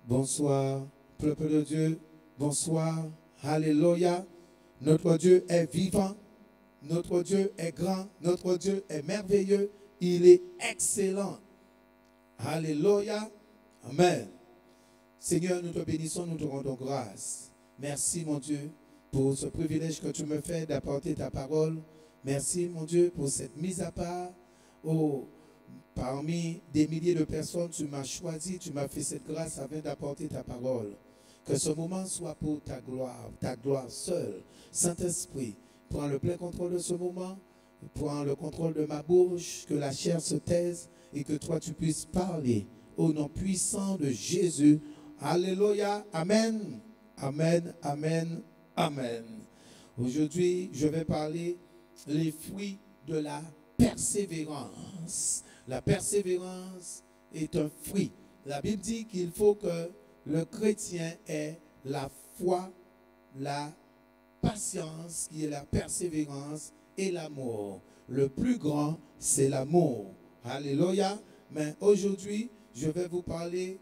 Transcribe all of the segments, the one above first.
Bonsoir, peuple de Dieu. Bonsoir. Alléluia. Notre Dieu est vivant. Notre Dieu est grand. Notre Dieu est merveilleux. Il est excellent. Alléluia. Amen. Seigneur, nous te bénissons, nous te rendons grâce. Merci, mon Dieu, pour ce privilège que tu me fais d'apporter ta parole. Merci, mon Dieu, pour cette mise à part. Oh, parmi des milliers de personnes, tu m'as choisi, tu m'as fait cette grâce afin d'apporter ta parole. Que ce moment soit pour ta gloire seule. Saint-Esprit, prends le plein contrôle de ce moment, prends le contrôle de ma bouche, que la chair se taise et que toi tu puisses parler au nom puissant de Jésus. Alléluia, amen, amen, amen, amen. Aujourd'hui, je vais parler les fruits de la persévérance. La persévérance est un fruit. La Bible dit qu'il faut que le chrétien ait la foi, la patience, qui est la persévérance, et l'amour. Le plus grand, c'est l'amour. Alléluia. Mais aujourd'hui, je vais vous parler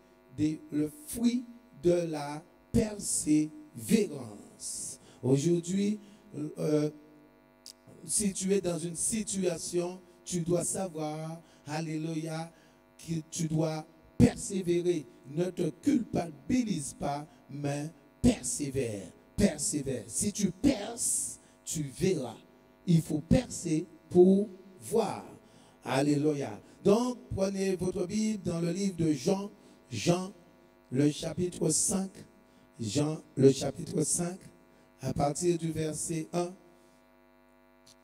le fruit de la persévérance. Aujourd'hui, si tu es dans une situation, tu dois savoir, alléluia, que tu dois persévérer. Ne te culpabilise pas, mais persévère. Persévère. Si tu perces, tu verras. Il faut percer pour voir. Alléluia. Donc, prenez votre Bible dans le livre de Jean, le chapitre 5. Jean, le chapitre 5, à partir du verset 1.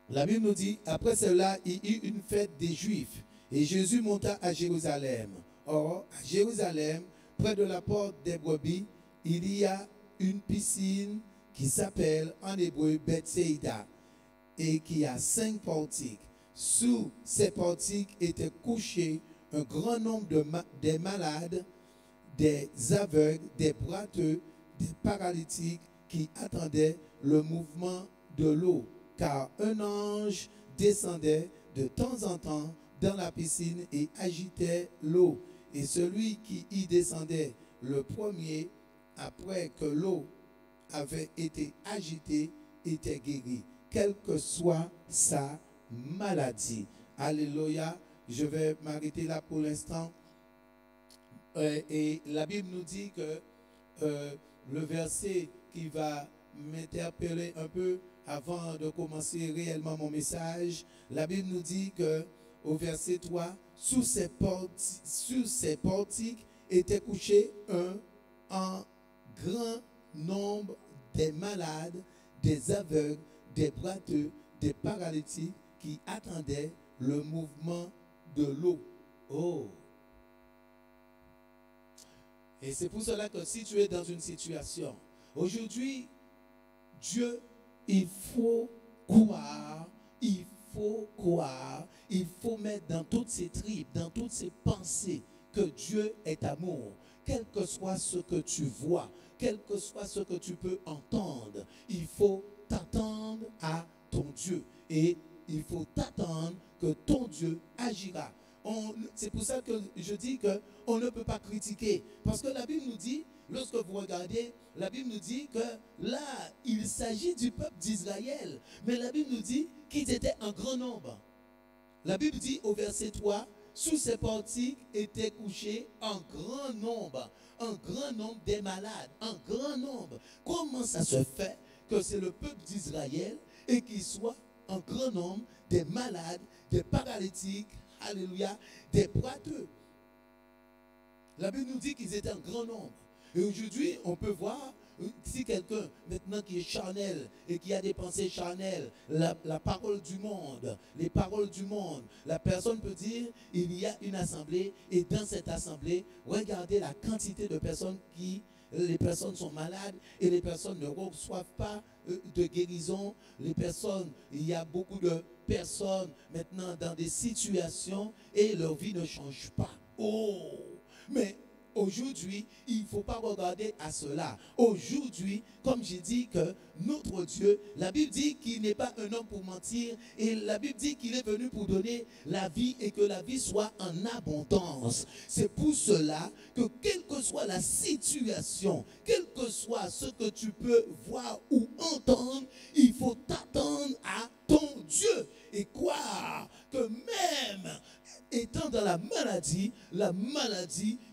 La Bible nous dit, après cela, il y eut une fête des Juifs, et Jésus monta à Jérusalem. Or, à Jérusalem, près de la porte des brebis, il y a une piscine qui s'appelle en hébreu Bethsaïda, et qui a 5 portiques. Sous ces portiques étaient couchés un grand nombre des malades, des aveugles, des boiteux, des paralytiques qui attendaient le mouvement de l'eau. Car un ange descendait de temps en temps dans la piscine et agitait l'eau. Et celui qui y descendait le premier, après que l'eau avait été agitée, était guéri, quelle que soit sa maladie. Alléluia. Je vais m'arrêter là pour l'instant. Et la Bible nous dit que le verset qui va m'interpeller un peu avant de commencer réellement mon message, la Bible nous dit que au verset 3, sous ces portiques était couché un grand nombre des malades, des aveugles, des boiteux, des paralytiques qui attendaient le mouvement de l'eau. Oh! Et c'est pour cela que si tu es dans une situation, aujourd'hui, Dieu, il faut croire, il faut mettre dans toutes ses tripes, dans toutes ses pensées, que Dieu est amour. Quel que soit ce que tu vois, quel que soit ce que tu peux entendre, il faut t'attendre à ton Dieu. Et il faut t'attendre que ton Dieu agira. C'est pour ça que je dis qu'on ne peut pas critiquer. Parce que la Bible nous dit, lorsque vous regardez, la Bible nous dit que là, il s'agit du peuple d'Israël. Mais la Bible nous dit qu'ils étaient un grand nombre. La Bible dit au verset 3, sous ces portiques étaient couchés un grand nombre des malades, un grand nombre. Comment ça se fait que c'est le peuple d'Israël et qu'il soit un grand nombre des malades, des paralytiques, alléluia, des boiteux? La Bible nous dit qu'ils étaient un grand nombre. Et aujourd'hui, on peut voir, si quelqu'un maintenant qui est charnel et qui a des pensées charnelles, la parole du monde, les paroles du monde, la personne peut dire, il y a une assemblée et dans cette assemblée, regardez la quantité de personnes les personnes sont malades et les personnes ne reçoivent pas de guérison. Il y a beaucoup de personnes maintenant dans des situations et leur vie ne change pas. Oh! Mais aujourd'hui, il ne faut pas regarder à cela. Aujourd'hui, comme j'ai dit que notre Dieu, la Bible dit qu'il n'est pas un homme pour mentir et la Bible dit qu'il est venu pour donner la vie et que la vie soit en abondance. C'est pour cela que quelle que soit la situation, quel que soit ce que tu peux voir ou entendre, il faut t'attendre à ton Dieu et croire que même étant dans la maladie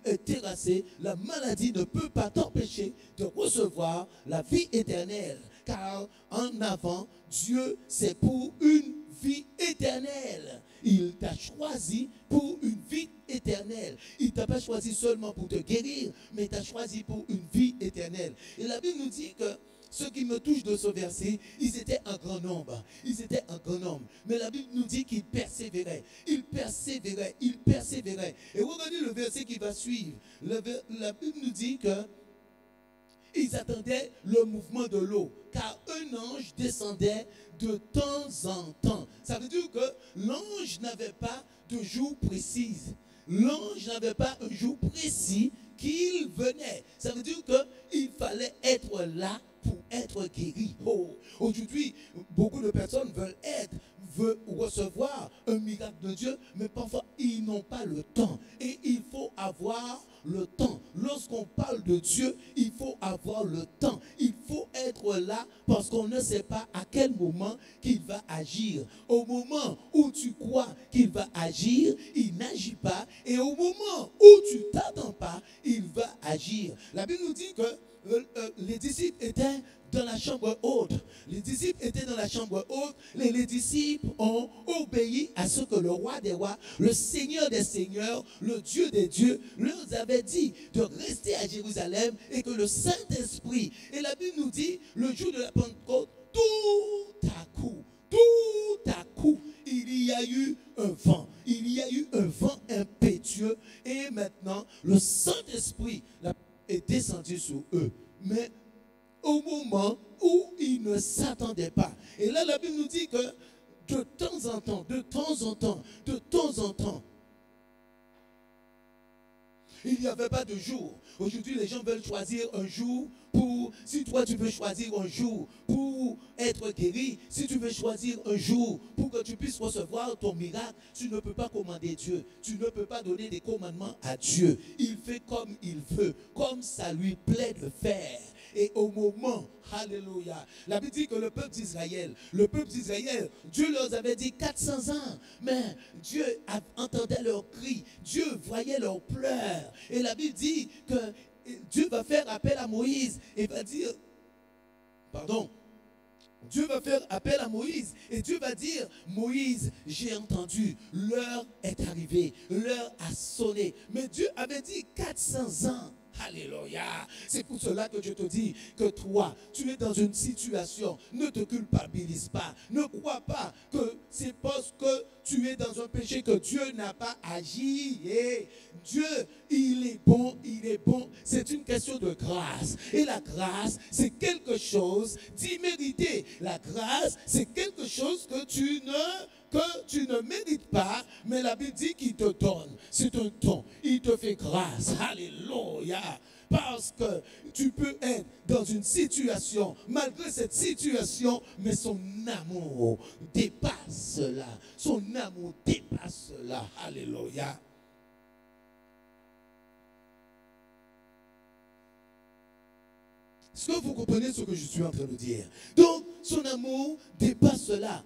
est terrassée, la maladie ne peut pas t'empêcher de recevoir la vie éternelle. Car en avant, Dieu, c'est pour une vie éternelle. Il t'a choisi pour une vie éternelle. Il ne t'a pas choisi seulement pour te guérir, mais il t'a choisi pour une vie éternelle. Et la Bible nous dit que ce qui me touche de ce verset, ils étaient un grand nombre. Ils étaient un grand nombre. Mais la Bible nous dit qu'ils persévéraient. Ils persévéraient. Ils persévéraient. Et regardez le verset qui va suivre. La Bible nous dit que ils attendaient le mouvement de l'eau, car un ange descendait de temps en temps. Ça veut dire que l'ange n'avait pas de jour précis. L'ange n'avait pas un jour précis qu'il venait. Ça veut dire qu'il fallait être là pour être guéri. Oh, aujourd'hui, beaucoup de personnes veulent recevoir un miracle de Dieu, mais parfois ils n'ont pas le temps. Et il faut avoir le temps. Lorsqu'on parle de Dieu, il faut avoir le temps. Il faut être là parce qu'on ne sait pas à quel moment qu'il va agir. Au moment où tu crois qu'il va agir, il n'agit pas. Et au moment où tu ne t'attends pas, il va agir. La Bible nous dit que les disciples étaient dans la chambre haute. Les disciples étaient dans la chambre haute. Les disciples ont obéi à ce que le roi des rois, le Seigneur des seigneurs, le Dieu des dieux, leur avait dit de rester à Jérusalem et que le Saint-Esprit, et la Bible nous dit, le jour de la Pentecôte, tout à coup, il y a eu un vent. Il y a eu un vent impétueux et maintenant, le Saint-Esprit est descendu sur eux. Mais au moment où ils ne s'attendaient pas. Et là, la Bible nous dit que de temps en temps, il n'y avait pas de jour. Aujourd'hui, les gens veulent choisir un jour pour, si toi tu veux choisir un jour pour être guéri, si tu veux choisir un jour pour que tu puisses recevoir ton miracle, tu ne peux pas commander Dieu. Tu ne peux pas donner des commandements à Dieu. Il fait comme il veut, comme ça lui plaît de faire. Et au moment, alléluia, la Bible dit que le peuple d'Israël, Dieu leur avait dit 400 ans, mais Dieu entendait leurs cris, Dieu voyait leurs pleurs. Et la Bible dit que Dieu va faire appel à Moïse et va dire, Dieu va faire appel à Moïse et Dieu va dire, Moïse, j'ai entendu, l'heure est arrivée, l'heure a sonné. Mais Dieu avait dit 400 ans. Alléluia. C'est pour cela que je te dis que toi, tu es dans une situation, ne te culpabilise pas. Ne crois pas que c'est parce que tu es dans un péché que Dieu n'a pas agi. Et Dieu, il est bon. C'est une question de grâce. Et la grâce, c'est quelque chose d'immérité. La grâce, c'est quelque chose que tu ne mérites pas, mais la Bible dit qu'il te donne. C'est un don. Il te fait grâce. Alléluia. Parce que tu peux être dans une situation, malgré cette situation, mais son amour dépasse cela. Son amour dépasse cela. Alléluia. Est-ce que vous comprenez ce que je suis en train de dire? Donc, son amour dépasse cela.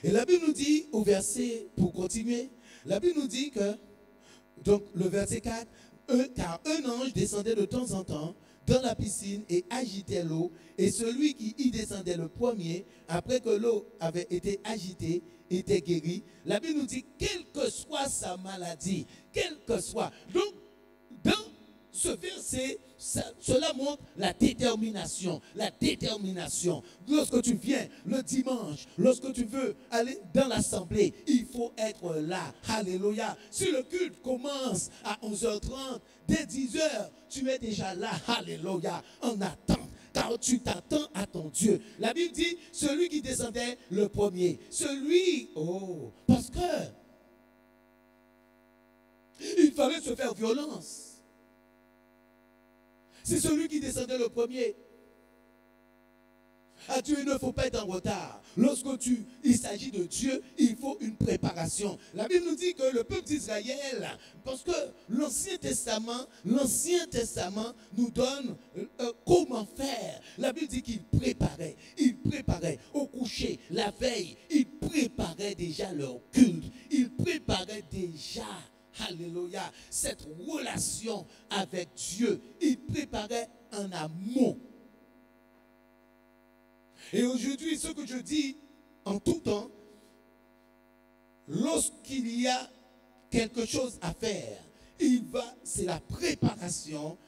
Et la Bible nous dit au verset, pour continuer, la Bible nous dit que, donc le verset 4, car un ange descendait de temps en temps dans la piscine et agitait l'eau, et celui qui y descendait le premier, après que l'eau avait été agitée, était guéri. La Bible nous dit, quelle que soit sa maladie, quelle que soit. Donc, dans ce verset, cela montre la détermination. La détermination. Lorsque tu viens le dimanche, lorsque tu veux aller dans l'assemblée, il faut être là. Alléluia. Si le culte commence à 11h30, dès 10h, tu es déjà là. Alléluia. En attente. Car tu t'attends à ton Dieu. La Bible dit, celui qui descendait le premier. Parce que Il fallait se faire violence. C'est celui qui descendait le premier. À Dieu, il ne faut pas être en retard. Lorsque il s'agit de Dieu, il faut une préparation. La Bible nous dit que le peuple d'Israël, parce que l'Ancien Testament nous donne comment faire. La Bible dit qu'il préparait. Ils préparaient au coucher, la veille. Ils préparaient déjà leur culte. Ils préparaient déjà, alléluia, cette relation avec Dieu. Ils préparaient en amont. Et aujourd'hui, ce que je dis en tout temps, lorsqu'il y a quelque chose à faire, c'est la préparation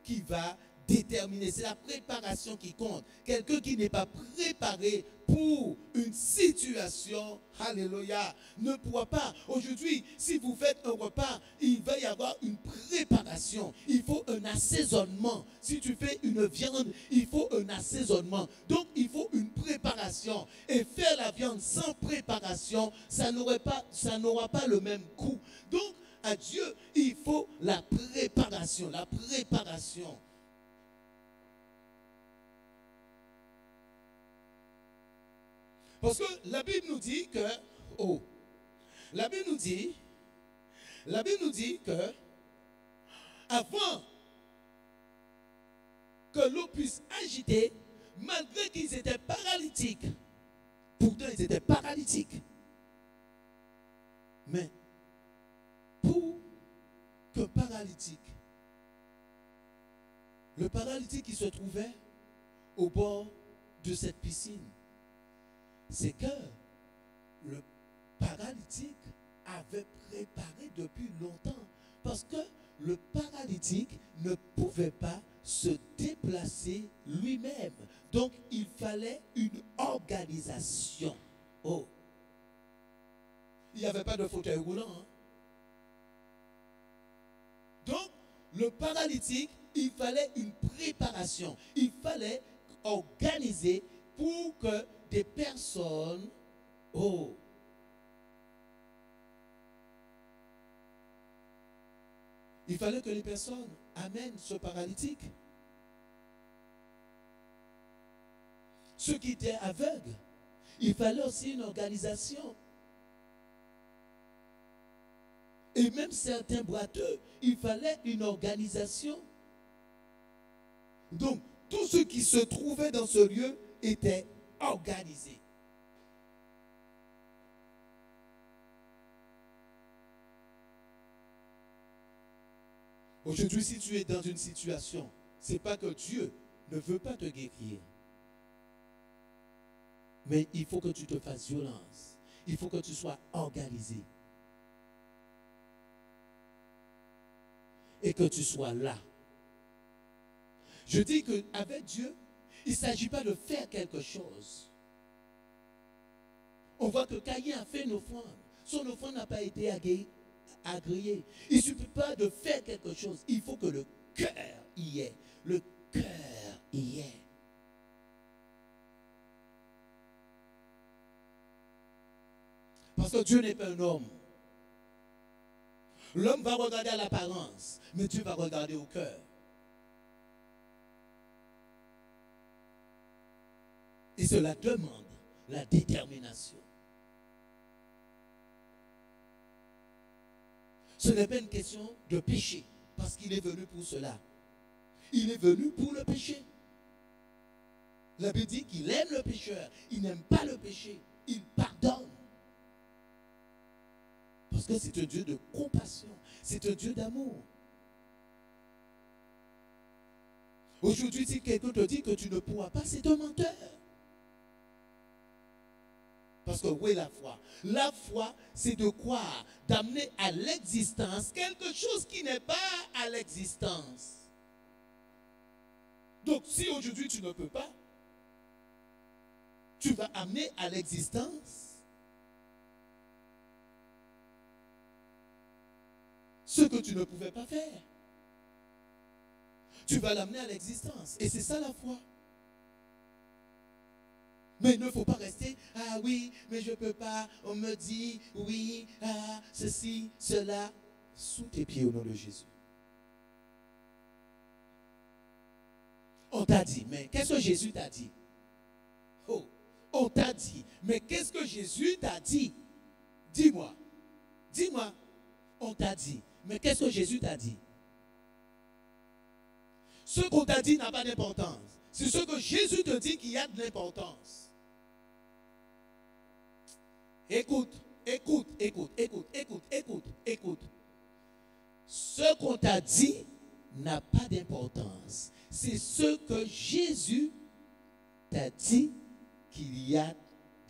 qui va déterminer, c'est la préparation qui compte. Quelqu'un qui n'est pas préparé pour une situation, alléluia, ne pourra pas. Aujourd'hui, si vous faites un repas, il va y avoir une préparation. Il faut un assaisonnement. Si tu fais une viande, il faut un assaisonnement. Donc, il faut une préparation. Et faire la viande sans préparation, ça n'aura pas le même goût. Donc, à Dieu, il faut la préparation. La préparation. Parce que la Bible nous dit que, la Bible nous dit que, avant que l'eau puisse agiter, malgré qu'ils étaient paralytiques, pourtant ils étaient paralytiques, mais pour que le paralytique qui se trouvait au bord de cette piscine, c'est que le paralytique avait préparé depuis longtemps. Parce que le paralytique ne pouvait pas se déplacer lui-même. Donc, il fallait une organisation. Oh! Il n'y avait pas de fauteuil roulant. Hein? Donc, le paralytique, il fallait une préparation. Il fallait organiser pour que des personnes, il fallait que les personnes amènent ce paralytique. Ceux qui étaient aveugles, il fallait aussi une organisation. Et même certains boiteux, il fallait une organisation. Donc, tous ceux qui se trouvaient dans ce lieu étaient organisés. Aujourd'hui, si tu es dans une situation, ce n'est pas que Dieu ne veut pas te guérir. Mais il faut que tu te fasses violence. Il faut que tu sois organisé. Et que tu sois là. Je dis qu'avec Dieu, il ne s'agit pas de faire quelque chose. On voit que Caïn a fait une offrande. Son offrande n'a pas été agréée. Il ne suffit pas de faire quelque chose. Il faut que le cœur y est. Le cœur y est. Parce que Dieu n'est pas un homme. L'homme va regarder à l'apparence, mais Dieu va regarder au cœur. Et cela demande la détermination. Ce n'est pas une question de péché, parce qu'il est venu pour cela. Il est venu pour le péché. La Bible dit qu'il aime le pécheur. Il n'aime pas le péché. Il pardonne. Parce que c'est un Dieu de compassion. C'est un Dieu d'amour. Aujourd'hui, si quelqu'un te dit que tu ne pourras pas, c'est un menteur. Parce que oui, la foi. La foi, c'est de croire, d'amener à l'existence quelque chose qui n'est pas à l'existence. Donc, si aujourd'hui tu ne peux pas, tu vas amener à l'existence ce que tu ne pouvais pas faire. Tu vas l'amener à l'existence. Et c'est ça la foi. Mais il ne faut pas rester, ah oui, mais je ne peux pas, on me dit, oui, ah, ceci, cela, sous tes pieds au nom de Jésus. On t'a dit, mais qu'est-ce que Jésus t'a dit? Oh, on t'a dit, mais qu'est-ce que Jésus t'a dit? Dis-moi, dis-moi, on t'a dit, mais qu'est-ce que Jésus t'a dit? Ce qu'on t'a dit n'a pas d'importance. C'est ce que Jésus te dit qui a de l'importance. Écoute, écoute, écoute, écoute, écoute, écoute, écoute. Ce qu'on t'a dit n'a pas d'importance. C'est ce que Jésus t'a dit qu'il y a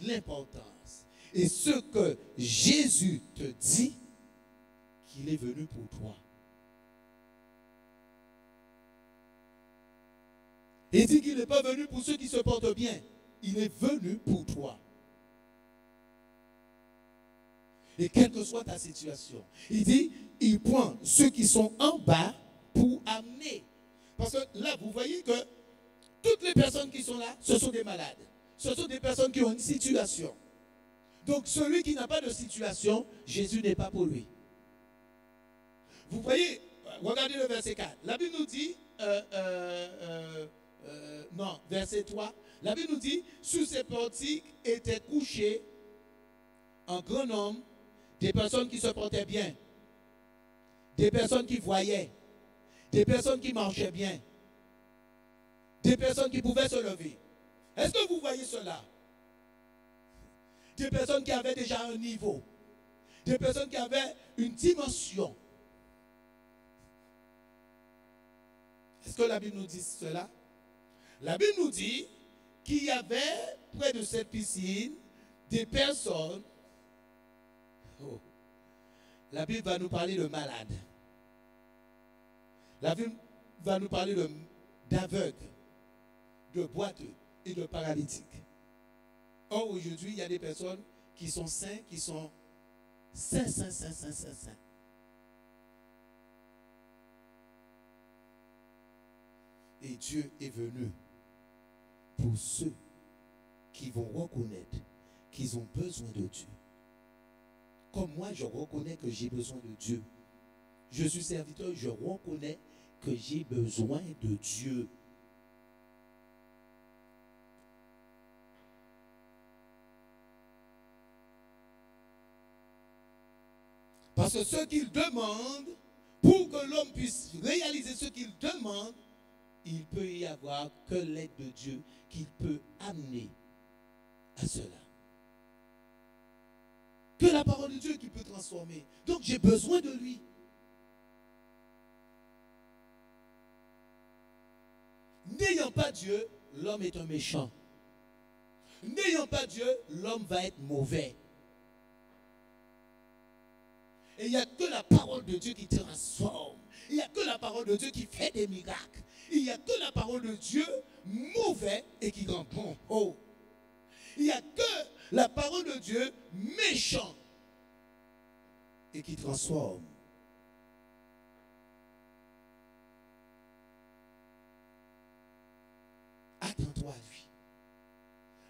de l'importance. Et ce que Jésus te dit qu'il est venu pour toi. Il dit qu'il n'est pas venu pour ceux qui se portent bien. Il est venu pour toi. Et quelle que soit ta situation, il dit, il prend ceux qui sont en bas pour amener. Parce que là, vous voyez que toutes les personnes qui sont là, ce sont des malades. Ce sont des personnes qui ont une situation. Donc celui qui n'a pas de situation, Jésus n'est pas pour lui. Vous voyez, regardez le verset 4. La Bible nous dit, non, verset 3. La Bible nous dit, sous ces portiques étaient couchés un grand nombre, des personnes qui se portaient bien, des personnes qui voyaient, des personnes qui marchaient bien, des personnes qui pouvaient se lever. Est-ce que vous voyez cela? Des personnes qui avaient déjà un niveau, des personnes qui avaient une dimension. Est-ce que la Bible nous dit cela? La Bible nous dit qu'il y avait près de cette piscine des personnes. Oh, la Bible va nous parler de malades. La Bible va nous parler d'aveugles, de boiteux et de paralytiques. Or, aujourd'hui, il y a des personnes qui sont saints, qui sont saints. Et Dieu est venu pour ceux qui vont reconnaître qu'ils ont besoin de Dieu. Comme moi, je reconnais que j'ai besoin de Dieu. Je suis serviteur, je reconnais que j'ai besoin de Dieu. Parce que ce qu'il demande, pour que l'homme puisse réaliser ce qu'il demande, il peut y avoir que l'aide de Dieu qui peut amener à cela. Que la parole de Dieu qui peut transformer. Donc j'ai besoin de lui. N'ayant pas Dieu, l'homme est un méchant. N'ayant pas Dieu, l'homme va être mauvais. Et il n'y a que la parole de Dieu qui transforme. Il n'y a que la parole de Dieu qui fait des miracles. Il n'y a que la parole de Dieu mauvais et qui rend bon. Oh. Il n'y a que la parole de Dieu méchant et qui transforme. Attends-toi à lui.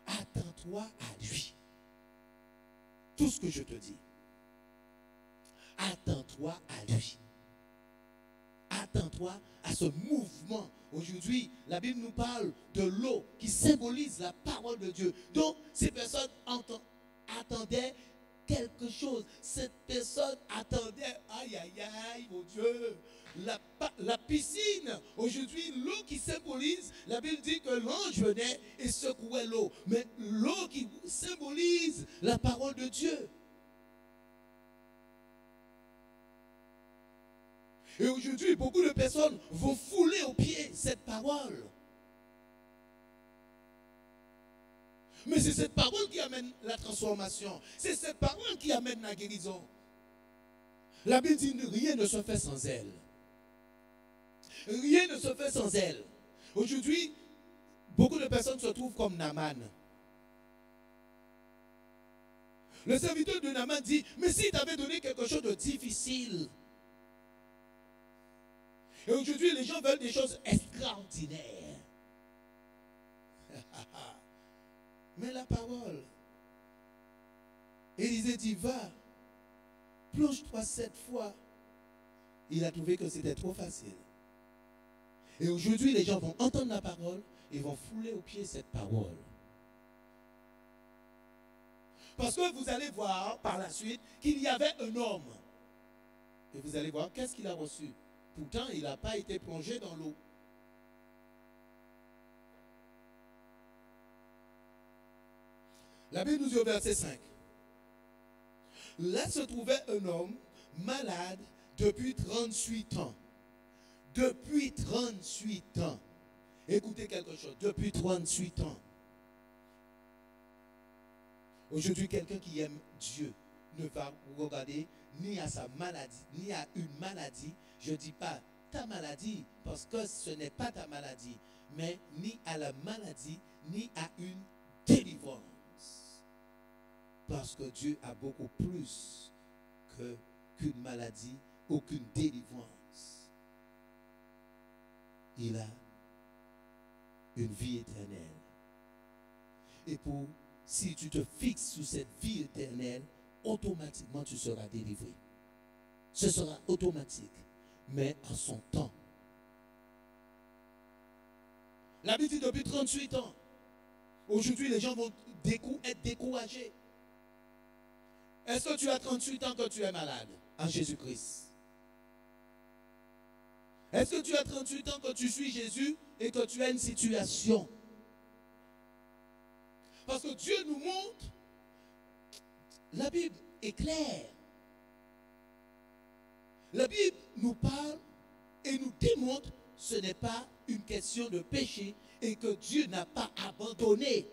Attends-toi à lui. Tout ce que je te dis. Attends-toi à lui. Attends-toi à ce mouvement. Aujourd'hui, la Bible nous parle de l'eau qui symbolise la parole de Dieu. Donc, ces personnes attendaient quelque chose. Cette personne attendait, aïe, aïe, aïe, mon Dieu, la piscine. Aujourd'hui, l'eau qui symbolise, la Bible dit que l'ange venait et secouait l'eau. Mais l'eau qui symbolise la parole de Dieu. Et aujourd'hui, beaucoup de personnes vont fouler aux pieds cette parole. Mais c'est cette parole qui amène la transformation. C'est cette parole qui amène la guérison. La Bible dit rien ne se fait sans elle. Rien ne se fait sans elle. Aujourd'hui, beaucoup de personnes se trouvent comme Naaman. Le serviteur de Naaman dit, mais s'il t'avait donné quelque chose de difficile. Et aujourd'hui, les gens veulent des choses extraordinaires. Mais la parole, Élisée dit, va, plonge-toi 7 fois. Il a trouvé que c'était trop facile. Et aujourd'hui, les gens vont entendre la parole et vont fouler aux pieds cette parole. Parce que vous allez voir par la suite qu'il y avait un homme. Et vous allez voir qu'est-ce qu'il a reçu. Pourtant, il n'a pas été plongé dans l'eau. La Bible nous dit au verset 5. Là se trouvait un homme malade depuis 38 ans. Depuis 38 ans. Écoutez quelque chose. Depuis 38 ans. Aujourd'hui, quelqu'un qui aime Dieu ne va regarder ni à sa maladie, ni à une maladie. Je ne dis pas ta maladie, parce que ce n'est pas ta maladie, mais ni à la maladie, ni à une délivrance. Parce que Dieu a beaucoup plus qu'une maladie, aucune délivrance. Il a une vie éternelle. Et si tu te fixes sur cette vie éternelle, automatiquement tu seras délivré. Ce sera automatique, mais à son temps. La Bible dit depuis 38 ans. Aujourd'hui, les gens vont être découragés. Est-ce que tu as 38 ans que tu es malade en Jésus-Christ? Est-ce que tu as 38 ans que tu suis Jésus et que tu as une situation? Parce que Dieu nous montre, la Bible est claire. La Bible nous parle et nous démontre que ce n'est pas une question de péché et que Dieu n'a pas abandonné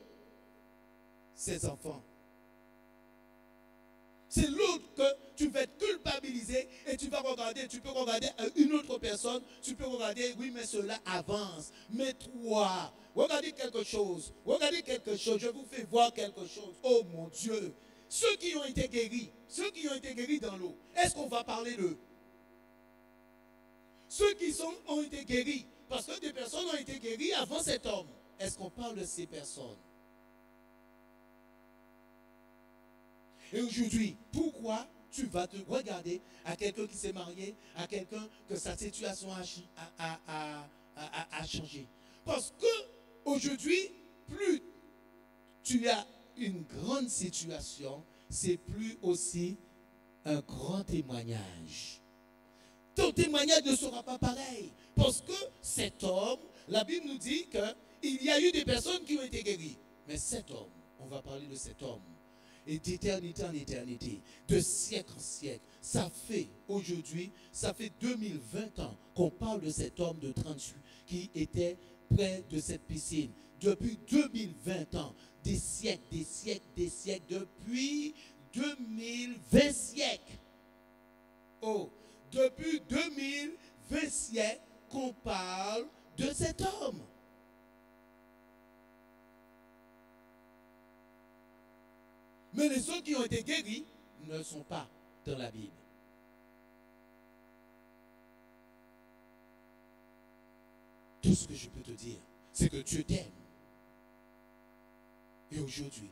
ses enfants. C'est l'autre que tu vas être culpabilisé et tu vas regarder, tu peux regarder une autre personne, tu peux regarder, oui, mais cela avance. Mais toi, regardez quelque chose, je vous fais voir quelque chose. Oh mon Dieu, ceux qui ont été guéris dans l'eau, est-ce qu'on va parler d'eux? Ceux qui ont été guéris, parce que des personnes ont été guéries avant cet homme, est-ce qu'on parle de ces personnes? Et aujourd'hui, pourquoi tu vas te regarder à quelqu'un qui s'est marié, à quelqu'un que sa situation a changé? Parce que aujourd'hui, plus tu as une grande situation, c'est plus aussi un grand témoignage. Ton témoignage ne sera pas pareil. Parce que cet homme, la Bible nous dit qu'il y a eu des personnes qui ont été guéries. Mais cet homme, on va parler de cet homme, et d'éternité en éternité, de siècle en siècle. Ça fait aujourd'hui, ça fait 2020 ans qu'on parle de cet homme de 38 qui était près de cette piscine. Depuis 2020 ans, des siècles, depuis 2020 siècles. Oh, depuis 2020 siècles qu'on parle de cet homme. Mais les autres qui ont été guéris ne sont pas dans la Bible. Tout ce que je peux te dire, c'est que Dieu t'aime. Et aujourd'hui,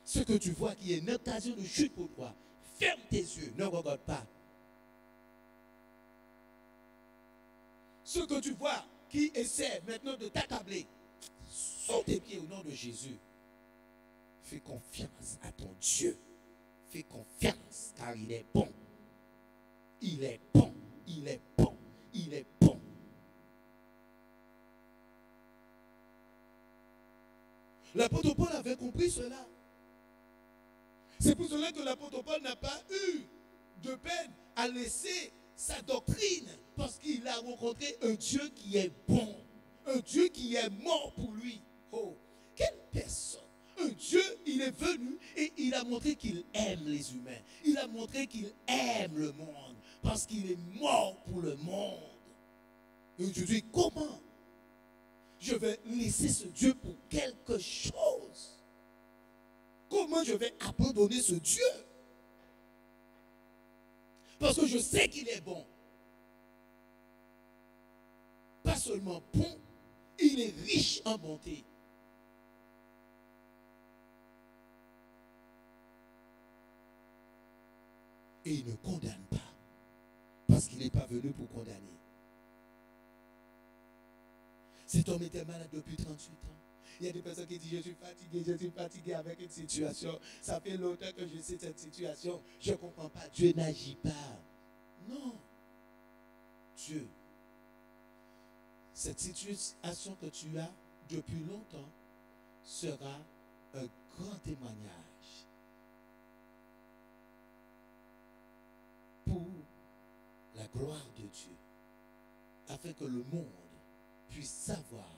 ce que tu vois qui est une occasion de chute pour toi, ferme tes yeux, ne regarde pas. Ce que tu vois qui essaie maintenant de t'accabler, saute tes pieds au nom de Jésus. Fais confiance à ton Dieu. Fais confiance car il est bon. Il est bon. Il est bon. Il est bon. L'apôtre Paul avait compris cela. C'est pour cela que l'apôtre Paul n'a pas eu de peine à laisser sa doctrine parce qu'il a rencontré un Dieu qui est bon. Un Dieu qui est mort pour lui. Oh, quelle personne! Un Dieu, il est venu et il a montré qu'il aime les humains. Il a montré qu'il aime le monde parce qu'il est mort pour le monde. Et aujourd'hui, comment je vais laisser ce Dieu pour quelque chose? Comment je vais abandonner ce Dieu? Parce que je sais qu'il est bon. Pas seulement bon, il est riche en bonté. Et il ne condamne pas. Parce qu'il n'est pas venu pour condamner. Cet homme était malade depuis 38 ans. Il y a des personnes qui disent, je suis fatigué avec une situation. Ça fait longtemps que je sais cette situation. Je ne comprends pas. Dieu n'agit pas. Non. Dieu. Cette situation que tu as depuis longtemps sera un grand témoignage pour la gloire de Dieu, afin que le monde puisse savoir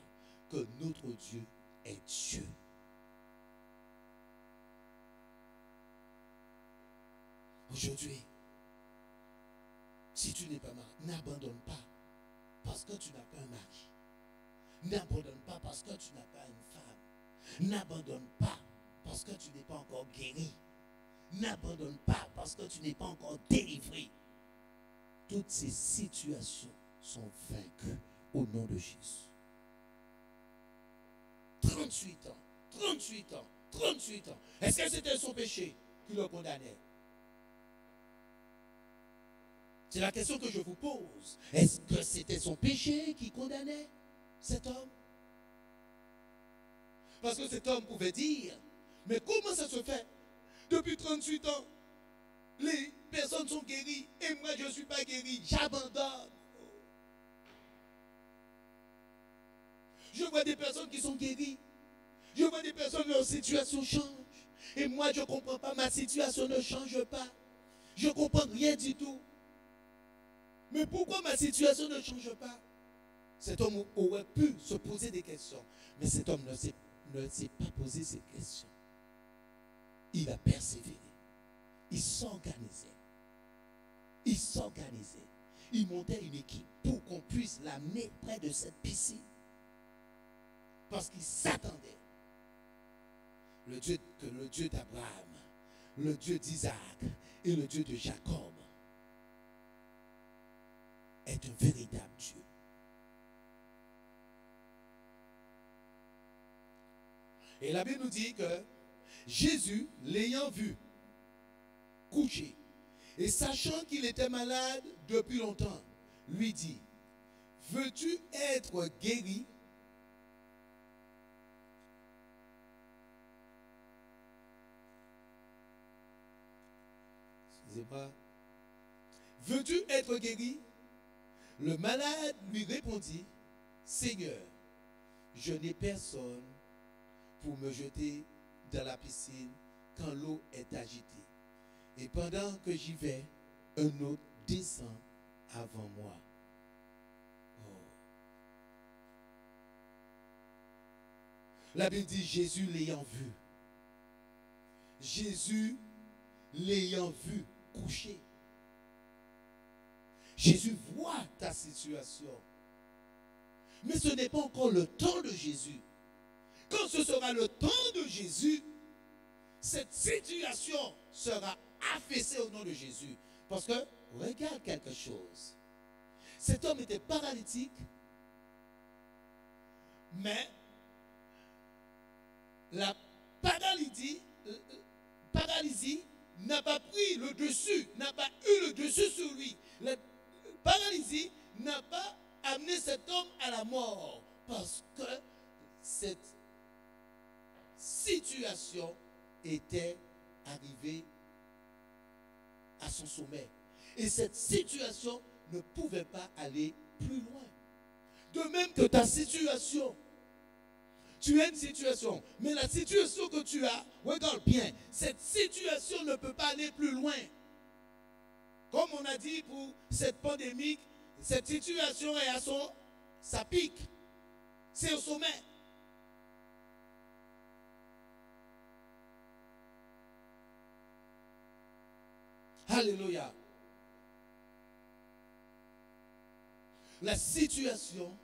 que notre Dieu est Dieu. Aujourd'hui, si tu n'es pas marié, n'abandonne pas parce que tu n'as pas un mari. N'abandonne pas parce que tu n'as pas une femme. N'abandonne pas parce que tu n'es pas encore guéri. N'abandonne pas parce que tu n'es pas encore délivré. Toutes ces situations sont vaincues au nom de Jésus. 38 ans, 38 ans, 38 ans. Est-ce que c'était son péché qui le condamnait? C'est la question que je vous pose. Est-ce que c'était son péché qui condamnait cet homme? Parce que cet homme pouvait dire, mais comment ça se fait? Depuis 38 ans, les personnes sont guéries et moi je ne suis pas guéri, j'abandonne. Je vois des personnes qui sont guéries. Je vois des personnes, leur situation change. Et moi je ne comprends pas, ma situation ne change pas. Je ne comprends rien du tout. Mais pourquoi ma situation ne change pas? Cet homme aurait pu se poser des questions. Mais cet homme ne s'est pas posé ces questions. Il a persévéré. Il s'organisait. Il s'organisait. Il montait une équipe pour qu'on puisse l'amener près de cette piscine. Parce qu'il s'attendait. Le Dieu d'Abraham, le Dieu d'Isaac et le Dieu de Jacob est un véritable Dieu. Et la Bible nous dit que Jésus, l'ayant vu couché et sachant qu'il était malade depuis longtemps, lui dit, veux-tu être guéri? Excusez-moi. Veux-tu être guéri? Le malade lui répondit, Seigneur, je n'ai personne pour me jeter dans la piscine quand l'eau est agitée. Et pendant que j'y vais, un autre descend avant moi. Oh. La Bible dit Jésus l'ayant vu. Jésus l'ayant vu couché. Jésus voit ta situation. Mais ce n'est pas encore le temps de Jésus. Quand ce sera le temps de Jésus, cette situation sera affaissée au nom de Jésus. Parce que, regarde quelque chose. Cet homme était paralytique, mais la paralysie n'a pas pris le dessus, n'a pas eu le dessus sur lui. La paralysie n'a pas amené cet homme à la mort. Parce que cette situation était arrivée à son sommet. Et cette situation ne pouvait pas aller plus loin. De même que ta situation. Tu as une situation, mais la situation que tu as, regarde bien, cette situation ne peut pas aller plus loin. Comme on a dit pour cette pandémie, cette situation est à sa pique. C'est au sommet. Alléluia. La situation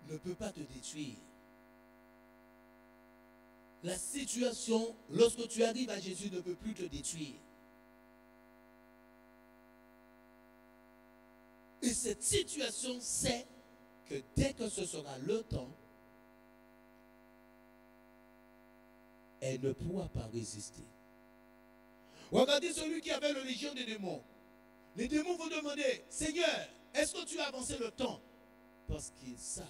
ne peut pas te détruire. La situation, lorsque tu arrives à Jésus, ne peut plus te détruire. Et cette situation sait que dès que ce sera le temps, elle ne pourra pas résister. Regardez celui qui avait le légion des démons. Les démons vont demander, Seigneur, est-ce que tu as avancé le temps? Parce qu'ils savent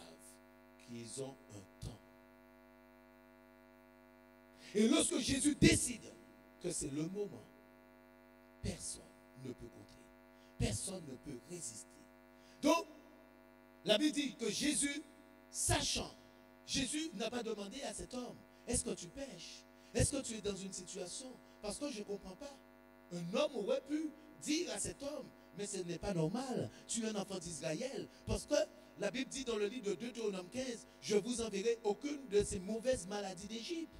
qu'ils ont un temps. Et lorsque Jésus décide que c'est le moment, personne ne peut contrer. Personne ne peut résister. Donc, la Bible dit que Jésus, sachant, Jésus n'a pas demandé à cet homme, est-ce que tu pêches? Est-ce que tu es dans une situation? Parce que je ne comprends pas. Un homme aurait pu dire à cet homme, mais ce n'est pas normal, tu es un enfant d'Israël. Parce que la Bible dit dans le livre de Deutéronome 15, je vous enverrai aucune de ces mauvaises maladies d'Égypte.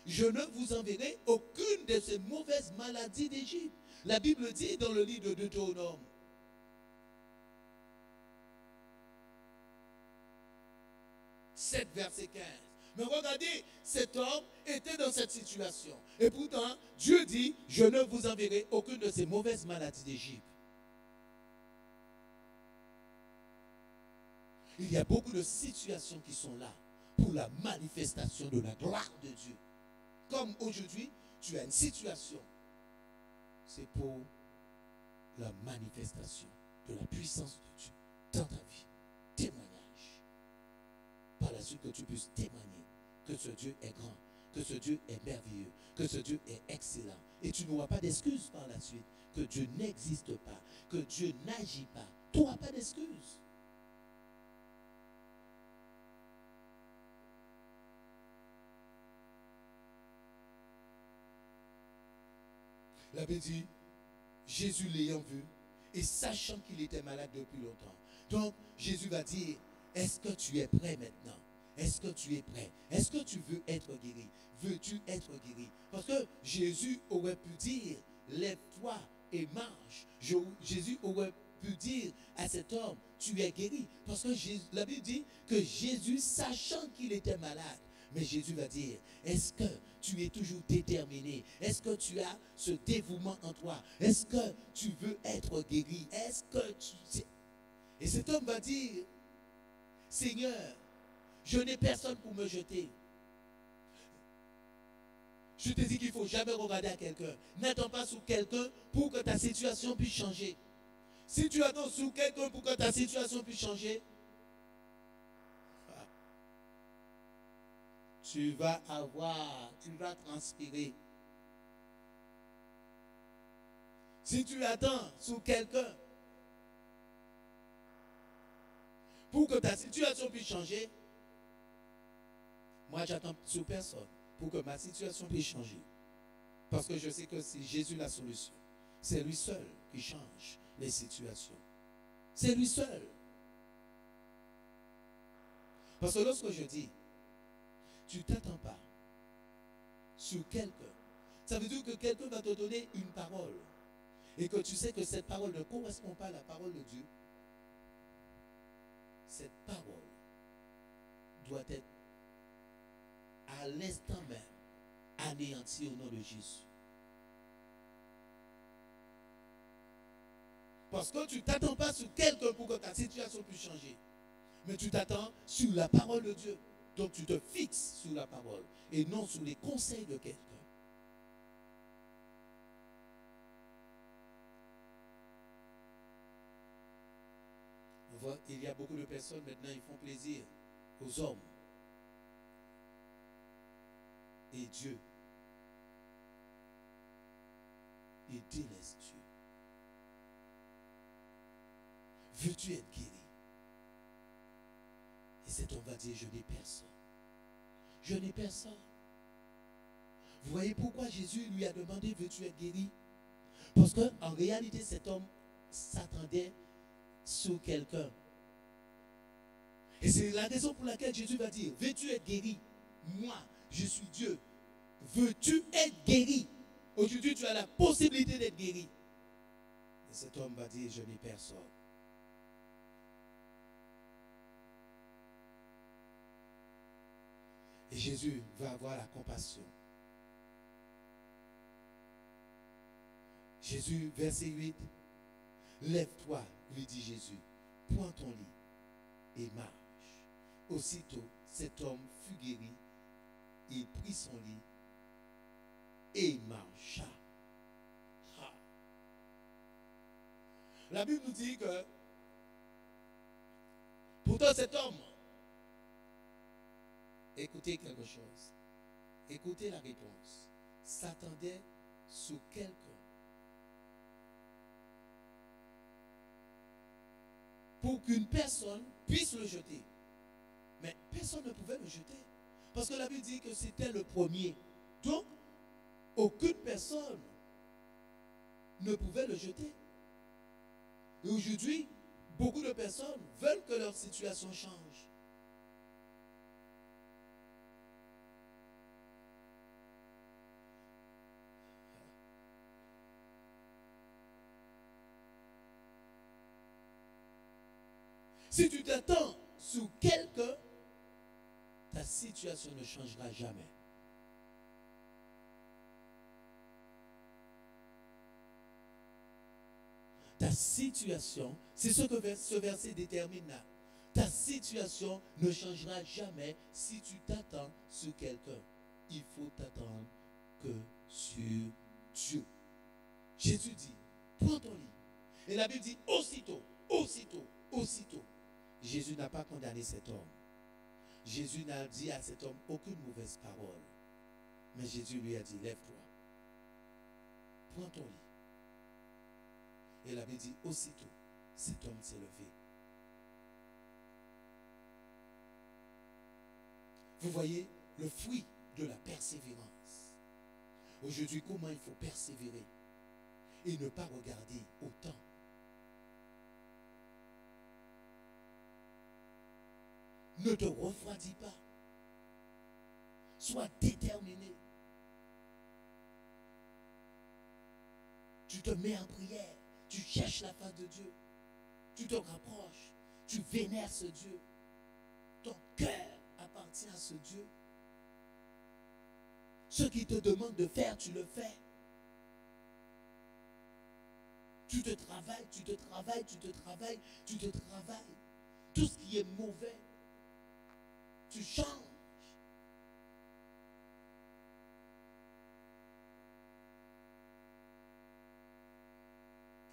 Je ne vous enverrai aucune de ces mauvaises maladies d'Égypte. La Bible dit dans le livre de Deutéronome. « 7 verset 15. Mais regardez, cet homme était dans cette situation. Et pourtant, Dieu dit, je ne vous enverrai aucune de ces mauvaises maladies d'Égypte. Il y a beaucoup de situations qui sont là pour la manifestation de la gloire de Dieu. Comme aujourd'hui, tu as une situation. C'est pour la manifestation de la puissance de Dieu dans ta vie. Témoignage. Par la suite que tu puisses témoigner que ce Dieu est grand, que ce Dieu est merveilleux, que ce Dieu est excellent. Et tu n'auras pas d'excuses par la suite, que Dieu n'existe pas, que Dieu n'agit pas. Tu n'auras pas d'excuses. La Bible dit, Jésus l'ayant vu, et sachant qu'il était malade depuis longtemps. Donc, Jésus va dire, est-ce que tu es prêt maintenant? Est-ce que tu es prêt? Est-ce que tu veux être guéri? Veux-tu être guéri? Parce que Jésus aurait pu dire, lève-toi et marche. Jésus aurait pu dire à cet homme, tu es guéri. Parce que la Bible dit que Jésus, sachant qu'il était malade, mais Jésus va dire, est-ce que tu es toujours déterminé? Est-ce que tu as ce dévouement en toi? Est-ce que tu veux être guéri? Est-ce que tu... Et cet homme va dire, Seigneur, je n'ai personne pour me jeter. Je te dis qu'il ne faut jamais regarder à quelqu'un. N'attends pas sur quelqu'un pour que ta situation puisse changer. Si tu attends sur quelqu'un pour que ta situation puisse changer, tu vas transpirer. Si tu attends sur quelqu'un pour que ta situation puisse changer, moi j'attends sur personne pour que ma situation puisse changer. Parce que je sais que c'est Jésus la solution. C'est lui seul qui change les situations. C'est lui seul. Parce que lorsque je dis, tu ne t'attends pas sur quelqu'un, ça veut dire que quelqu'un va te donner une parole et que tu sais que cette parole ne correspond pas à la parole de Dieu. Cette parole doit être à l'instant même anéantie au nom de Jésus. Parce que tu ne t'attends pas sur quelqu'un pour que ta situation puisse changer. Mais tu t'attends sur la parole de Dieu. Donc tu te fixes sur la parole et non sur les conseils de quelqu'un. Il y a beaucoup de personnes maintenant, ils font plaisir aux hommes. Et Dieu, il délaisse Dieu. Veux-tu être guéri? Et cet homme va dire, je n'ai personne. Je n'ai personne. Vous voyez pourquoi Jésus lui a demandé, veux-tu être guéri? Parce qu'en réalité, cet homme s'attendait sur quelqu'un. Et c'est la raison pour laquelle Jésus va dire, veux-tu être guéri? Moi, je suis Dieu. Veux-tu être guéri? Aujourd'hui, tu as la possibilité d'être guéri. Et cet homme va dire, je n'ai personne. Et Jésus va avoir la compassion. Jésus, verset 8, lève-toi, lui dit Jésus, prends ton lit et marche. Aussitôt, cet homme fut guéri il prit son lit et marcha. Ah. La Bible nous dit que pourtant cet homme, écoutez quelque chose, écoutez la réponse, s'attendait sur quelqu'un pour qu'une personne puisse le jeter. Mais personne ne pouvait le jeter. Parce que la Bible dit que c'était le premier. Donc, aucune personne ne pouvait le jeter. Et aujourd'hui, beaucoup de personnes veulent que leur situation change. Si tu t'attends sur quelqu'un, ta situation ne changera jamais. Ta situation, c'est ce que ce verset détermine là. Ta situation ne changera jamais si tu t'attends sur quelqu'un. Il faut t'attendre que sur Dieu. Jésus dit, prends ton lit. Et la Bible dit, aussitôt, aussitôt, aussitôt. Jésus n'a pas condamné cet homme. Jésus n'a dit à cet homme aucune mauvaise parole. Mais Jésus lui a dit, lève-toi. Prends ton lit. Et la Bible dit, aussitôt, cet homme s'est levé. Vous voyez le fruit de la persévérance. Aujourd'hui, comment il faut persévérer et ne pas regarder au temps. Ne te refroidis pas. Sois déterminé. Tu te mets en prière. Tu cherches la face de Dieu. Tu te rapproches. Tu vénères ce Dieu. Ton cœur appartient à ce Dieu. Ce qu'il te demande de faire, tu le fais. Tu te travailles, tu te travailles, tu te travailles, tu te travailles. Tout ce qui est mauvais, tu changes.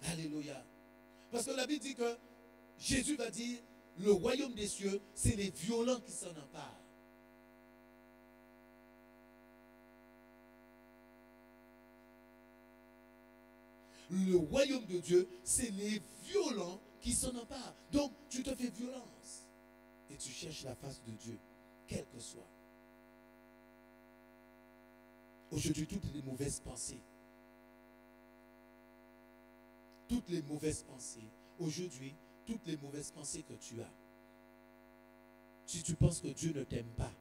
Alléluia. Parce que la Bible dit que Jésus va dire, le royaume des cieux, c'est les violents qui s'en emparent. Le royaume de Dieu, c'est les violents qui s'en emparent. Donc, tu te fais violence. Et tu cherches la face de Dieu, quelle que soit. Aujourd'hui, toutes les mauvaises pensées, aujourd'hui, toutes les mauvaises pensées que tu as, si tu penses que Dieu ne t'aime pas,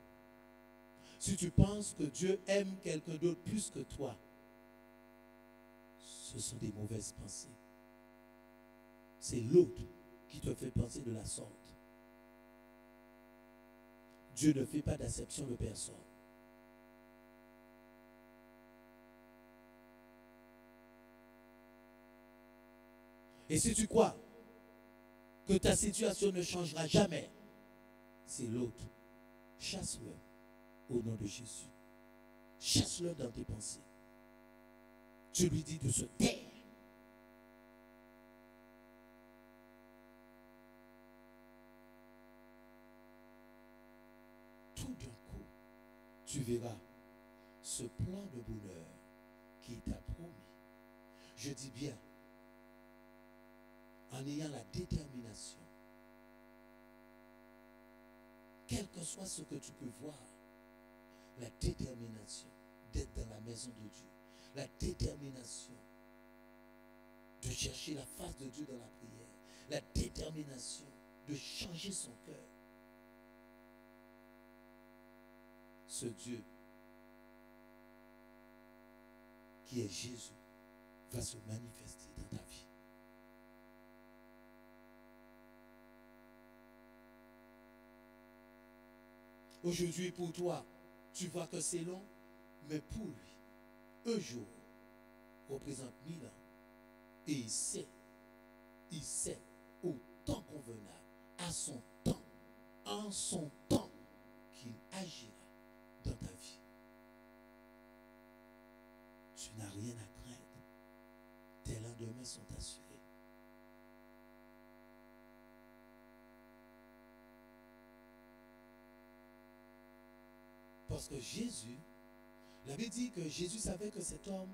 si tu penses que Dieu aime quelqu'un d'autre plus que toi, ce sont des mauvaises pensées. C'est l'autre qui te fait penser de la sorte. Dieu ne fait pas d'acception de personne. Et si tu crois que ta situation ne changera jamais, c'est l'autre. Chasse-le au nom de Jésus. Chasse-le dans tes pensées. Tu lui dis de se taire. Tout d'un coup, tu verras ce plan de bonheur qui t'a promis. Je dis bien, en ayant la détermination, quel que soit ce que tu peux voir, la détermination d'être dans la maison de Dieu, la détermination de chercher la face de Dieu dans la prière, la détermination de changer son cœur. Ce Dieu qui est Jésus va se manifester dans ta vie. Aujourd'hui, pour toi, tu vois que c'est long, mais pour lui, un jour représente 1000 ans. Et il sait au temps convenable, à son temps, en son temps, qu'il agira dans ta vie. n'a rien à craindre. Tes lendemains sont assurés. Parce que Jésus, la Bible dit que Jésus savait que cet homme,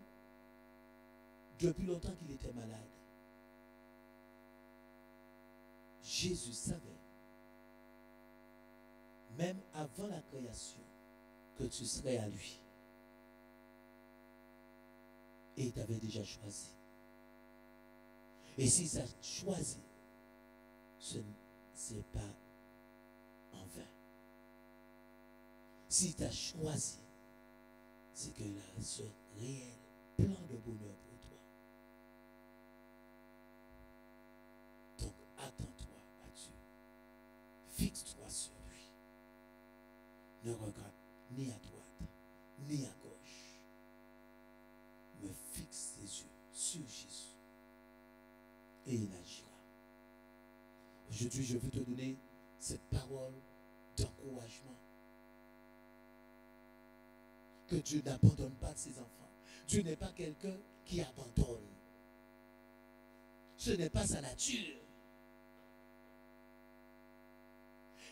depuis longtemps qu'il était malade, Jésus savait, même avant la création, que tu serais à lui. Et il t'avait déjà choisi. Et si ça choisi, ce n'est pas en vain. Si tu as choisi, c'est qu'il a ce réel plan de bonheur pour toi. Donc attends-toi à Dieu. Fixe-toi sur lui. Ne regarde ni à droite, ni à gauche. Me fixe tes yeux sur Jésus. Et il agira. Aujourd'hui, je veux te donner cette parole d'encouragement. Que Dieu n'abandonne pas de ses enfants. Dieu n'est pas quelqu'un qui abandonne. Ce n'est pas sa nature.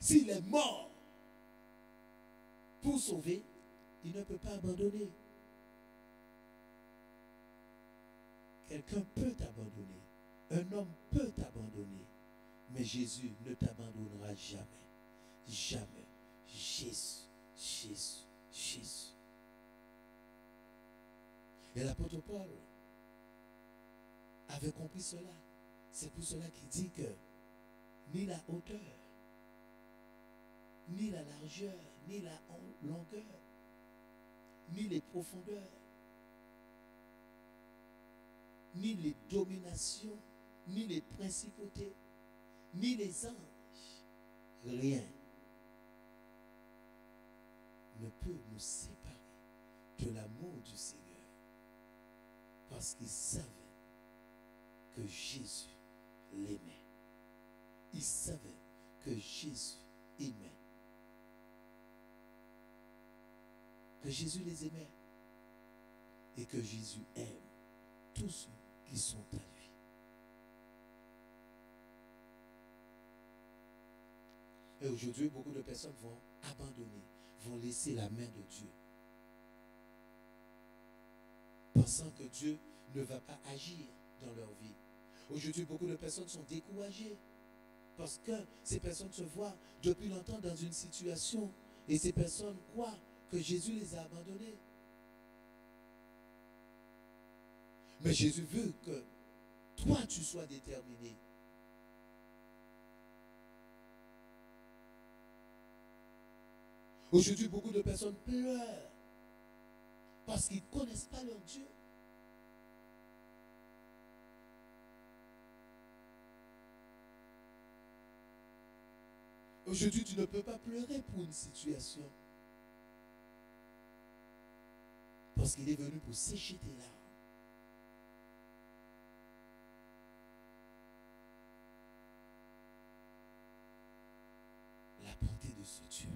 S'il est mort pour sauver, il ne peut pas abandonner. Quelqu'un peut t'abandonner. Un homme peut t'abandonner. Mais Jésus ne t'abandonnera jamais. Jamais. Jésus, Jésus, Jésus. Et l'apôtre Paul avait compris cela. C'est pour cela qu'il dit que ni la hauteur, ni la largeur, ni la longueur, ni les profondeurs, ni les dominations, ni les principautés, ni les anges, rien ne peut nous séparer de l'amour du Seigneur. Parce qu'il savait que Jésus l'aimait. Il savait que Jésus aimait. Que Jésus les aimait. Et que Jésus aime tous ceux qui sont à lui. Et aujourd'hui, beaucoup de personnes vont abandonner, vont laisser la main de Dieu. Pensant que Dieu ne va pas agir dans leur vie. Aujourd'hui, beaucoup de personnes sont découragées parce que ces personnes se voient depuis longtemps dans une situation et ces personnes croient que Jésus les a abandonnés. Mais Jésus veut que toi, tu sois déterminé. Aujourd'hui, beaucoup de personnes pleurent parce qu'ils ne connaissent pas leur Dieu. Aujourd'hui, tu ne peux pas pleurer pour une situation. Parce qu'il est venu pour sécher tes larmes. La bonté de ce Dieu.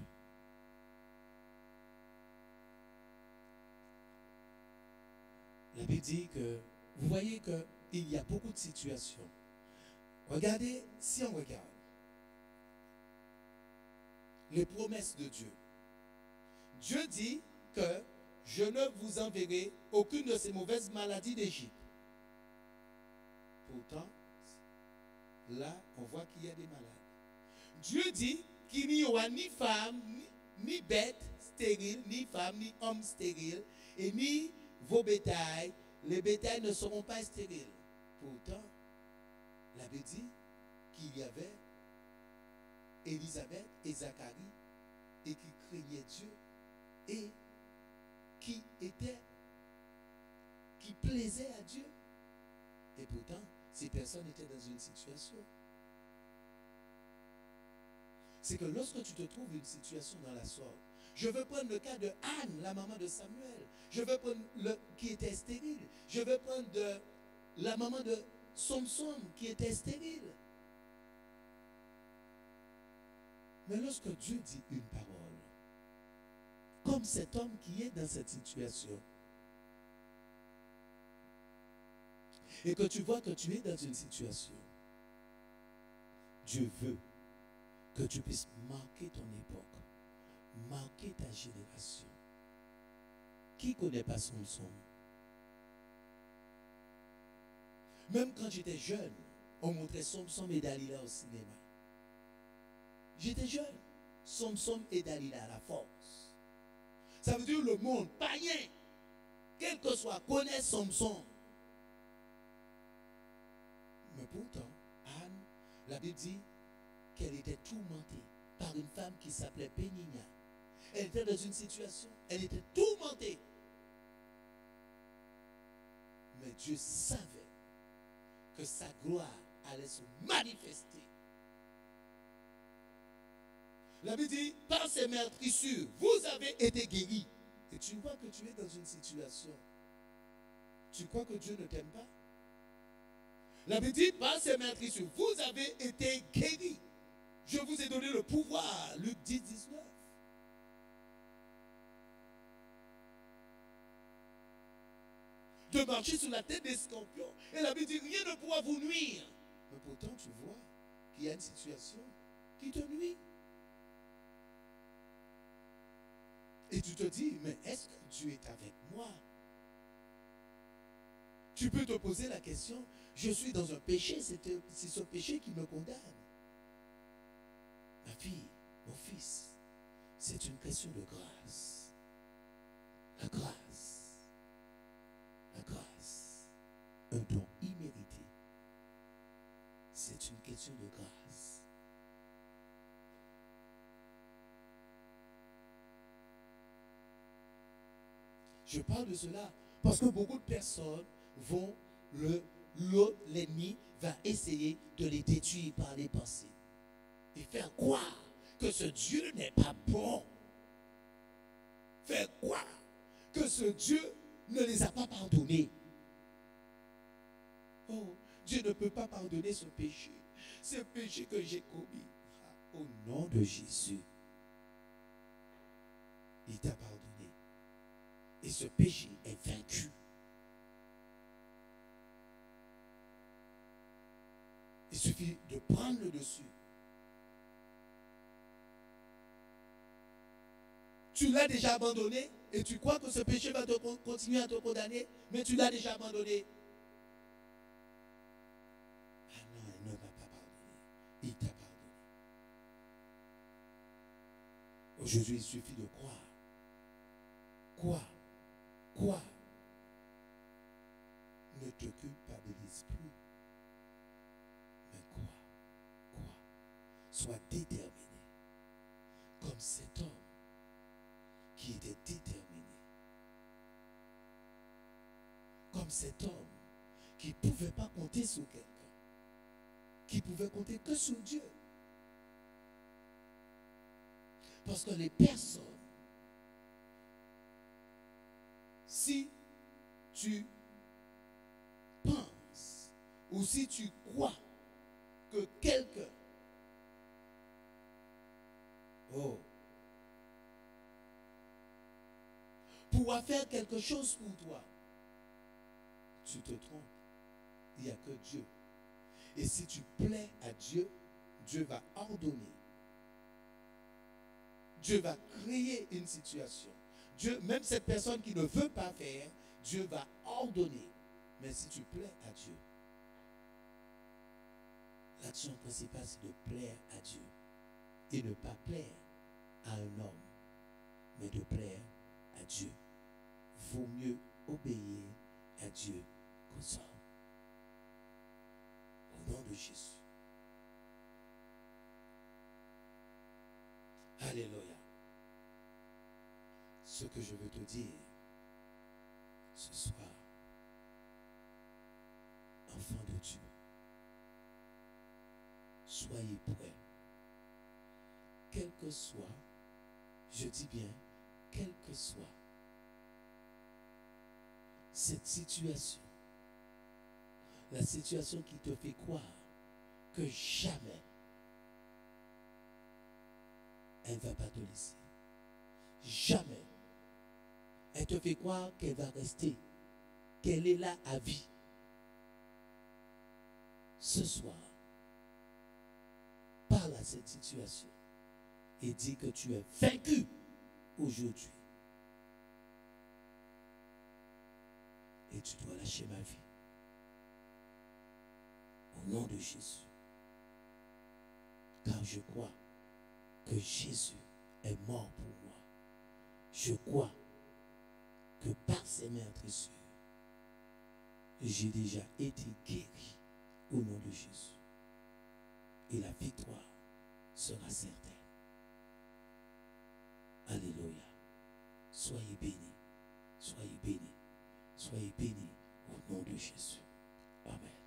La Bible dit que, vous voyez qu'il y a beaucoup de situations. Regardez, si on regarde les promesses de Dieu. Dieu dit que je ne vous enverrai aucune de ces mauvaises maladies d'Égypte. Pourtant, là, on voit qu'il y a des malades. Dieu dit qu'il n'y aura ni femme, ni bête stérile, ni femme, ni homme stérile, et ni vos bétails. Les bétails ne seront pas stériles. Pourtant, la Bible dit qu'il y avait Élisabeth et Zacharie et qui craignaient Dieu et qui plaisaient à Dieu. Et pourtant, ces personnes étaient dans une situation. C'est que lorsque tu te trouves une situation dans la sorte, je veux prendre le cas de Anne, la maman de Samuel. Je veux prendre qui était stérile. Je veux prendre la maman de Samson qui était stérile. Mais lorsque Dieu dit une parole, comme cet homme qui est dans cette situation, et que tu vois que tu es dans une situation, Dieu veut que tu puisses marquer ton époque, marquer ta génération. Qui ne connaît pas Samson? Même quand j'étais jeune, on montrait Samson et Dalila au cinéma. J'étais jeune. Samson et Dalila à la force. Ça veut dire le monde païen, quel que soit, connaît Samson. Mais pourtant, Anne, la Bible dit qu'elle était tourmentée par une femme qui s'appelait Péninia. Elle était dans une situation, elle était tourmentée. Mais Dieu savait que sa gloire allait se manifester. La Bible dit, par ces meurtrissures, vous avez été guéris. Et tu vois que tu es dans une situation. Tu crois que Dieu ne t'aime pas? La Bible dit, par ces meurtrissures, vous avez été guéris. Je vous ai donné le pouvoir. Luc 10, 19. De marcher sur la tête des scorpions. Et la Bible dit, rien ne pourra vous nuire. Mais pourtant, tu vois qu'il y a une situation qui te nuit. Et tu te dis, mais est-ce que Dieu est avec moi? Tu peux te poser la question, je suis dans un péché, c'est ce péché qui me condamne. Ma fille, mon fils, c'est une question de grâce. La grâce. La grâce. Un don immérité. C'est une question de grâce. Je parle de cela parce que beaucoup de personnes vont, l'ennemi va essayer de les détruire par les pensées et faire croire que ce Dieu n'est pas bon. Faire croire que ce Dieu ne les a pas pardonnés. Oh, Dieu ne peut pas pardonner ce péché. Ce péché que j'ai commis. Au nom de Jésus, il t'a pardonné. Et ce péché est vaincu. Il suffit de prendre le dessus. Tu l'as déjà abandonné et tu crois que ce péché va continuer à te condamner, mais tu l'as déjà abandonné. Ah non, il ne m'a pas pardonné. Il t'a pardonné. Aujourd'hui, il suffit de croire. Quoi? Ne te culpabilise plus. Mais quoi? Sois déterminé. Comme cet homme qui était déterminé. Comme cet homme qui ne pouvait pas compter sur quelqu'un. Qui pouvait compter que sur Dieu. Parce que les personnes, si tu penses ou si tu crois que quelqu'un pourra faire quelque chose pour toi, tu te trompes. Il n'y a que Dieu. Et si tu plais à Dieu, Dieu va ordonner. Dieu va créer une situation. Dieu, même cette personne qui ne veut pas faire, Dieu va ordonner. Mais si tu plais à Dieu, l'action principale, c'est de plaire à Dieu. Et ne pas plaire à un homme, mais de plaire à Dieu. Vaut mieux obéir à Dieu qu'aux hommes. Au nom de Jésus. Alléluia. Ce que je veux te dire ce soir, enfant de Dieu, soyez prêts. Quel que soit, je dis bien, quelle que soit cette situation, la situation qui te fait croire que jamais elle ne va pas te laisser. Jamais. Elle te fait croire qu'elle va rester, qu'elle est là à vie. ce soir, parle à cette situation et dis que tu es vaincu aujourd'hui. Et tu dois lâcher ma vie. Au nom de Jésus. Car je crois que Jésus est mort pour moi. Je crois que par ses meurtrissures, j'ai déjà été guéri au nom de Jésus. Et la victoire sera certaine. Alléluia. Soyez bénis. Soyez bénis. Soyez bénis au nom de Jésus. Amen.